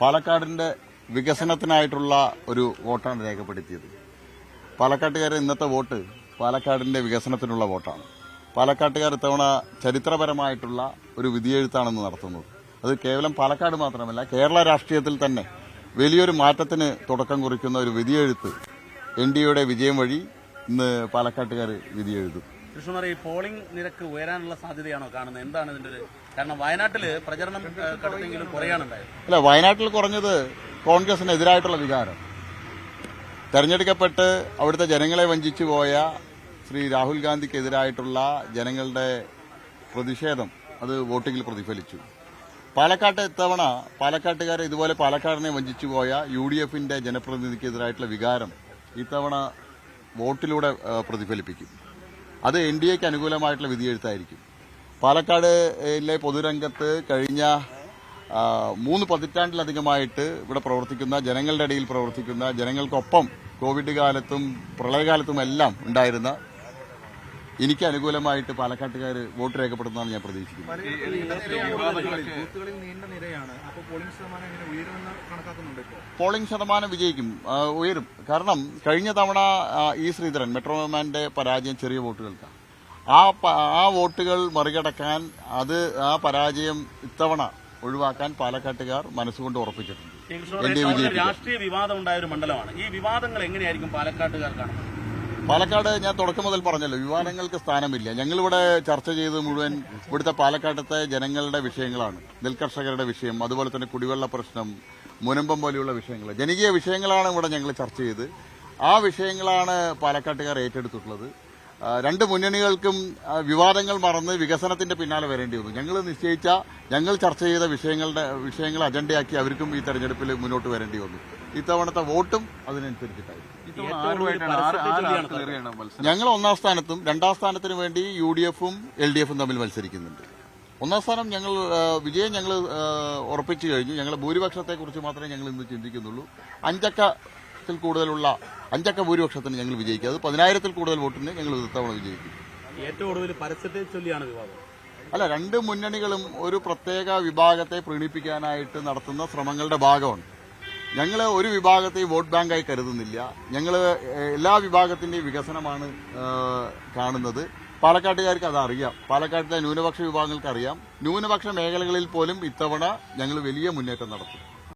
പാലക്കാടിന്റെ വികസനത്തിനായിട്ടുള്ള ഒരു വോട്ടാണ് രേഖപ്പെടുത്തിയത്. പാലക്കാട്ടുകാരെ ഇന്നത്തെ വോട്ട് പാലക്കാടിന്റെ വികസനത്തിനുള്ള വോട്ടാണ്. പാലക്കാട്ടുകാർ ഇത്തവണ ചരിത്രപരമായിട്ടുള്ള ഒരു വിധിയെഴുത്താണെന്ന് നടത്തുന്നത്. അത് കേവലം പാലക്കാട് മാത്രമല്ല, കേരള രാഷ്ട്രീയത്തിൽ തന്നെ വലിയൊരു മാറ്റത്തിന് തുടക്കം കുറിക്കുന്ന ഒരു വിധിയെഴുത്ത് എൻഡിഎയുടെ വിജയം വഴി ഇന്ന് പാലക്കാട്ടുകാർ വിധിയെഴുതും. കൃഷ്ണകുമാർ, ഈ പോളിംഗ് നിരക്ക് ഉയരാനുള്ള സാധ്യതയാണോ കാണുന്നത്? എന്താണ് ഇതിന്റെ ഒരു കാരണം? വയനാട്ടിൽ പ്രചരണം കടത്തെങ്കിലും കുറയാനുണ്ടായത്. അല്ല, വയനാട്ടിൽ കുറഞ്ഞത് കോൺഗ്രസിനെതിരായിട്ടുള്ള വികാരം. തെരഞ്ഞെടുക്കപ്പെട്ട് അവിടുത്തെ ജനങ്ങളെ വഞ്ചിച്ചു പോയ ശ്രീ രാഹുൽ ഗാന്ധിക്കെതിരായിട്ടുള്ള ജനങ്ങളുടെ പ്രതിഷേധം അത് വോട്ടിംഗിൽ പ്രതിഫലിച്ചു. പാലക്കാട്ട് ഇത്തവണ പാലക്കാട്ടുകാരെ ഇതുപോലെ പാലക്കാടിനെ വഞ്ചിച്ചു പോയ UDFന്റെ ജനപ്രതിനിധിക്കെതിരായിട്ടുള്ള വികാരം ഇത്തവണ വോട്ടിലൂടെ പ്രതിഫലിപ്പിക്കും. അത് NDAക്ക് അനുകൂലമായിട്ടുള്ള വിധിയെഴുത്തായിരിക്കും. പാലക്കാടിലെ പൊതുരംഗത്ത് കഴിഞ്ഞ 3 പതിറ്റാണ്ടിലധികമായിട്ട് ഇവിടെ പ്രവർത്തിക്കുന്ന, ജനങ്ങളുടെ ഇടയിൽ പ്രവർത്തിക്കുന്ന, ജനങ്ങൾക്കൊപ്പം കോവിഡ് കാലത്തും പ്രളയകാലത്തുമെല്ലാം ഉണ്ടായിരുന്ന എനിക്ക് അനുകൂലമായിട്ട് പാലക്കാട്ടുകാർ വോട്ട് രേഖപ്പെടുത്തുന്നതാണ് ഞാൻ പ്രതീക്ഷിക്കുന്നത്. പോളിംഗ് ശതമാനം വിജയിക്കും, ഉയരും. കാരണം കഴിഞ്ഞ തവണ ശ്രീധരൻ മെട്രോമാന്റെ പരാജയം ചെറിയ വോട്ടുകൾക്കാണ്. ആ വോട്ടുകൾ മറികടക്കാൻ, ആ പരാജയം ഇത്തവണ ഒഴിവാക്കാൻ പാലക്കാട്ടുകാർ മനസ്സുകൊണ്ട് ഉറപ്പിച്ചിട്ടുണ്ട്. രാഷ്ട്രീയ വിവാദം ഉണ്ടായ ഒരു മണ്ഡലമാണ്. ഈ വിവാദങ്ങൾ എങ്ങനെയായിരിക്കും പാലക്കാട്ടുകാർ കാണുന്നത്? പാലക്കാട് ഞാൻ തുടക്കം മുതൽ പറഞ്ഞല്ലോ, വിവാദങ്ങൾക്ക് സ്ഥാനമില്ല. ഞങ്ങളിവിടെ ചർച്ച ചെയ്ത് മുഴുവൻ ഇവിടുത്തെ പാലക്കാട്ടത്തെ ജനങ്ങളുടെ വിഷയങ്ങളാണ്. നെൽകർഷകരുടെ വിഷയം, അതുപോലെ തന്നെ കുടിവെള്ള പ്രശ്നം, മുനമ്പം പോലെയുള്ള വിഷയങ്ങൾ, ജനകീയ വിഷയങ്ങളാണ് ഇവിടെ ഞങ്ങൾ ചർച്ച ചെയ്ത്. ആ വിഷയങ്ങളാണ് പാലക്കാട്ടുകാർ ഏറ്റെടുത്തിട്ടുള്ളത്. രണ്ട് മുന്നണികൾക്കും വിവാദങ്ങൾ മറന്ന് വികസനത്തിന്റെ പിന്നാലെ വരേണ്ടി വന്നു. ഞങ്ങൾ ചർച്ച ചെയ്ത വിഷയങ്ങൾ അജണ്ടയാക്കി അവർക്കും ഈ തെരഞ്ഞെടുപ്പിൽ മുന്നോട്ട് വരേണ്ടി വന്നു. ഇത്തവണത്തെ വോട്ടും അതിനനുസരിച്ചിട്ടായിരുന്നു. ഞങ്ങൾ 1ാം സ്ഥാനത്തും 2ാം സ്ഥാനത്തിനു വേണ്ടി UDFും LDFും തമ്മിൽ മത്സരിക്കുന്നുണ്ട്. 1ാം സ്ഥാനം വിജയം ഞങ്ങൾ ഉറപ്പിച്ചു കഴിഞ്ഞു. ഞങ്ങൾ ഭൂരിപക്ഷത്തെക്കുറിച്ച് മാത്രമേ ഞങ്ങൾ ഇന്ന് ചിന്തിക്കുന്നുള്ളൂ. 5 അക്ക ഭൂരിപക്ഷത്തിന് ഞങ്ങൾ വിജയിക്കും. അത് 10,000-ൽ കൂടുതൽ വോട്ടിന് ഞങ്ങൾ ഇത്തവണ വിജയിക്കും. ഏറ്റവും ഒടുവിൽ പരസ്യത്തെ ചൊല്ലിയാണ് വിവാദം. അല്ല, രണ്ട് മുന്നണികളും ഒരു പ്രത്യേക വിഭാഗത്തെ പ്രീണിപ്പിക്കാനായിട്ട് നടത്തുന്ന ശ്രമങ്ങളുടെ ഭാഗമാണ്. ഞങ്ങൾ ഒരു വിഭാഗത്തെ വോട്ട് ബാങ്കായി കരുതുന്നില്ല. ഞങ്ങൾ എല്ലാ വിഭാഗത്തിന്റെയും വികസനമാണ് കാണുന്നത്. പാലക്കാട്ടുകാർക്ക് അതറിയാം. പാലക്കാട്ടിലെ ന്യൂനപക്ഷ വിഭാഗങ്ങൾക്ക് അറിയാം. ന്യൂനപക്ഷ മേഖലകളിൽ പോലും ഇത്തവണ ഞങ്ങൾ വലിയ മുന്നേറ്റം നടത്തും.